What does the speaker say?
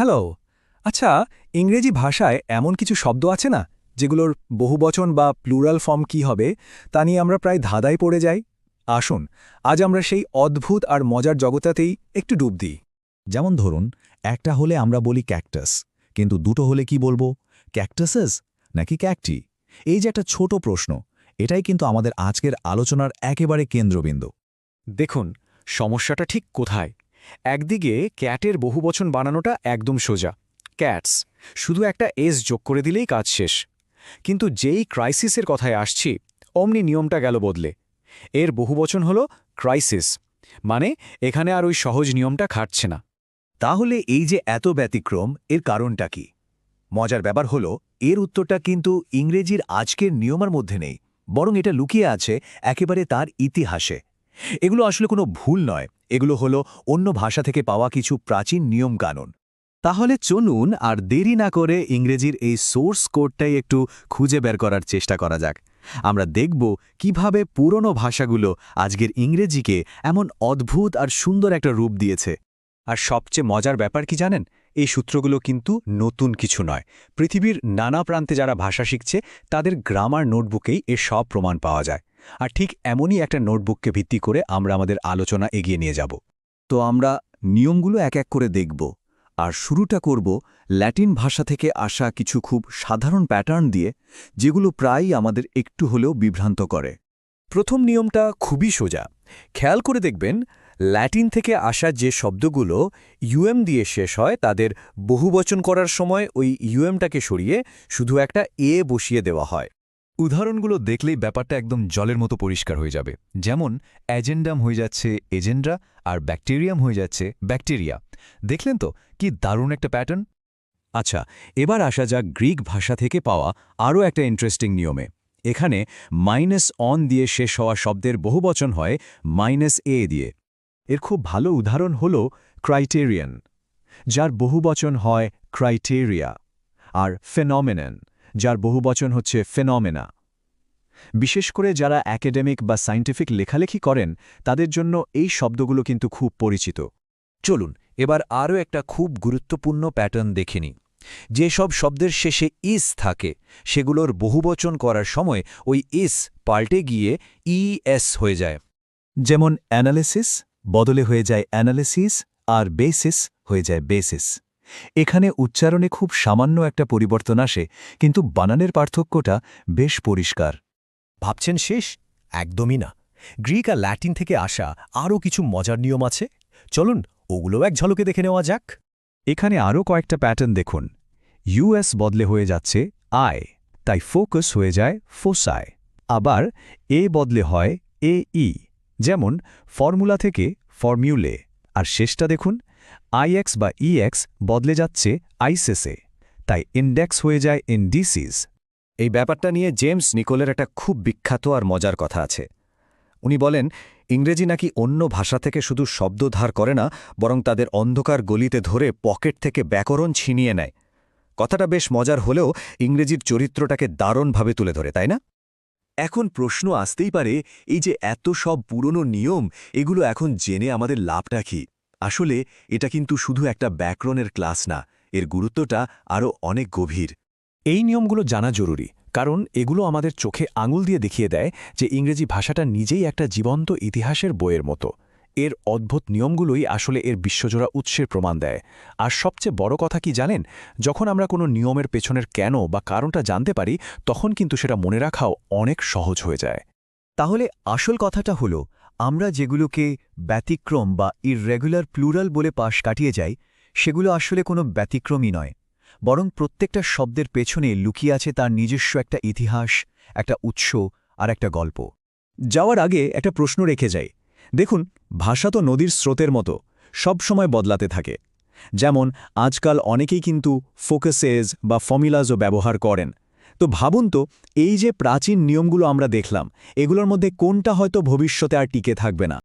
Hello. আচ্ছা, ইংরেজি ভাষায় এমন কিছু শব্দ আছে না যেগুলোর বহুবচন বা প্লুরাল ফর্ম কি হবে তা নিয়ে আমরা প্রায় ধাঁধায় পড়ে যাই। আসুন, আজ আমরা সেই অদ্ভুত আর মজার জগতাতেই একটু ডুব দিই। যেমন ধরুন, একটা হলে আমরা বলি ক্যাকটাস, কিন্তু দুটো হলে কি বলবো? ক্যাকটাসেস নাকি ক্যাকটি? এই যে একটা ছোট প্রশ্ন, এটাই কিন্তু আমাদের আজকের আলোচনার একেবারে কেন্দ্রবিন্দু। দেখুন, সমস্যাটা ঠিক কোথায়। একদিকে ক্যাটের বহুবচন বানানোটা একদম সোজা, ক্যাটস, শুধু একটা এস যোগ করে দিলেই কাজ শেষ। কিন্তু যেই ক্রাইসিসের কথায় আসছি, অমনি নিয়মটা গেল বদলে। এর বহুবচন হল ক্রাইসিস, মানে এখানে আর ওই সহজ নিয়মটা খাটছে না। তাহলে এই যে এত ব্যতিক্রম, এর কারণটা কি? মজার ব্যাপার হলো, এর উত্তরটা কিন্তু ইংরেজির আজকের নিয়মের মধ্যে নেই, বরং এটা লুকিয়ে আছে একেবারে তার ইতিহাসে। এগুলো আসলে কোনো ভুল নয়, এগুলো হলো অন্য ভাষা থেকে পাওয়া কিছু প্রাচীন নিয়মকানুন। তাহলে চলুন আর দেরি না করে ইংরেজির এই সোর্স কোডটাই একটু খুঁজে বের করার চেষ্টা করা যাক। আমরা দেখব কিভাবে পুরনো ভাষাগুলো আজকের ইংরেজিকে এমন অদ্ভুত আর সুন্দর একটা রূপ দিয়েছে। আর সবচেয়ে মজার ব্যাপার কি জানেন, এই সূত্রগুলো কিন্তু নতুন কিছু নয়। পৃথিবীর নানা প্রান্তে যারা ভাষা শিখছে তাদের গ্রামার নোটবুকেই এর সব প্রমাণ পাওয়া যায়। আর ঠিক এমনই একটা নোটবুককে ভিত্তি করে আমরা আমাদের আলোচনা এগিয়ে নিয়ে যাব। তো আমরা নিয়মগুলো এক এক করে দেখব, আর শুরুটা করব ল্যাটিন ভাষা থেকে আসা কিছু খুব সাধারণ প্যাটার্ন দিয়ে, যেগুলো প্রায়ই আমাদের একটু হলেও বিভ্রান্ত করে। প্রথম নিয়মটা খুবই সোজা। খেয়াল করে দেখবেন, ল্যাটিন থেকে আসা যে শব্দগুলো ইউএম দিয়ে শেষ হয় তাদের বহুবচন করার সময় ওই ইউএমটাকে সরিয়ে শুধু একটা এ বসিয়ে দেওয়া হয়। উদাহরণগুলো দেখলেই ব্যাপারটা একদম জলের মতো পরিষ্কার হয়ে যাবে। যেমন অ্যাজেন্ডাম হয়ে যাচ্ছে এজেন্ডা, আর ব্যাকটেরিয়াম হয়ে যাচ্ছে ব্যাকটেরিয়া। দেখলেন তো কি দারুণ একটা প্যাটার্ন। আচ্ছা, এবার আসা যাক গ্রিক ভাষা থেকে পাওয়া আরও একটা ইন্টারেস্টিং নিয়মে। এখানে মাইনাস অন দিয়ে শেষ হওয়া শব্দের বহুবচন হয় মাইনাস এ দিয়ে। এর খুব ভালো উদাহরণ হল ক্রাইটেরিয়ান, যার বহুবচন হয় ক্রাইটেরিয়া, আর ফেনমেনন, যার বহুবচন হচ্ছে ফেনমেনা। বিশেষ করে যারা একাডেমিক বা সায়েন্টিফিক লেখালেখি করেন তাদের জন্য এই শব্দগুলো কিন্তু খুব পরিচিত। চলুন এবার আরও একটা খুব গুরুত্বপূর্ণ প্যাটার্ন দেখে নিই। যেসব শব্দের শেষে ইস থাকে সেগুলোর বহুবচন করার সময় ওই ইস পাল্টে গিয়ে ইএস হয়ে যায়। যেমন অ্যানালিসিস বদলে হয়ে যায় অ্যানালিসিস, আর বেসিস হয়ে যায় বেসিস। এখানে উচ্চারণে খুব সামান্য একটা পরিবর্তন আসে, কিন্তু বানানের পার্থক্যটা বেশ পরিষ্কার। ভাবছেন শেষ? একদমই না। গ্রিক আর ল্যাটিন থেকে আসা আরও কিছু মজার নিয়ম আছে। চলুন ওগুলোও এক ঝলকে দেখে নেওয়া যাক। এখানে আরও কয়েকটা প্যাটার্ন দেখুন। ইউএস বদলে হয়ে যাচ্ছে আই, তাই ফোকাস হয়ে যায় ফোসায়। আবার এ বদলে হয় এ ই, যেমন ফর্মুলা থেকে ফর্মিউলে। আর শেষটা দেখুন, আইএক্স বা ইএক্স বদলে যাচ্ছে আইসেসে, তাই ইন্ডেক্স হয়ে যায় ইন্ডিসিস। এই ব্যাপারটা নিয়ে জেমস নিকোলের একটা খুব বিখ্যাত আর মজার কথা আছে। উনি বলেন, ইংরেজি নাকি অন্য ভাষা থেকে শুধু শব্দ ধার করে না, বরং তাদের অন্ধকার গলিতে ধরে পকেট থেকে ব্যাকরণ ছিনিয়ে নেয়। কথাটা বেশ মজার হলেও ইংরেজির চরিত্রটাকে দারুণভাবে তুলে ধরে, তাই না? এখন প্রশ্ন আসতেই পারে, এই যে এত সব পুরনো নিয়ম, এগুলো এখন জেনে আমাদের লাভটা কি? আসলে এটা কিন্তু শুধু একটা ব্যাকরণের ক্লাস না, এর গুরুত্বটা আরও অনেক গভীর। এই নিয়মগুলো জানা জরুরি, কারণ এগুলো আমাদের চোখে আঙুল দিয়ে দেখিয়ে দেয় যে ইংরেজি ভাষাটা নিজেই একটা জীবন্ত ইতিহাসের বইয়ের মতো। এর অদ্ভুত নিয়মগুলোই আসলে এর বিশ্বজোড়া উৎসের প্রমাণ দেয়। আর সবচেয়ে বড় কথা কি জানেন, যখন আমরা কোনো নিয়মের পেছনের কেন বা কারণটা জানতে পারি, তখন কিন্তু সেটা মনে রাখাও অনেক সহজ হয়ে যায়। তাহলে আসল কথাটা হলো, আমরা যেগুলোকে ব্যতিক্রম বা ইররেগুলার প্লুরাল বলে পাশ কাটিয়ে যাই, সেগুলো আসলে কোনো ব্যতিক্রমই নয়, বরং প্রত্যেকটা শব্দের পেছনে লুকিয়ে আছে তার নিজস্ব একটা ইতিহাস, একটা উৎস আর একটা গল্প। যাওয়ার আগে একটা প্রশ্ন রেখে যাই। দেখুন, ভাষা তো নদীর স্রোতের মতো, সব সময় বদলাতে থাকে। যেমন আজকাল অনেকেই কিন্তু ফোকাসেস বা ফর্মুলাজও ব্যবহার করেন। তো ভাবুন তো, এই যে প্রাচীন নিয়মগুলো আমরা দেখলাম, এগুলোর মধ্যে কোনটা হয়তো ভবিষ্যতে আর টিকে থাকবে না।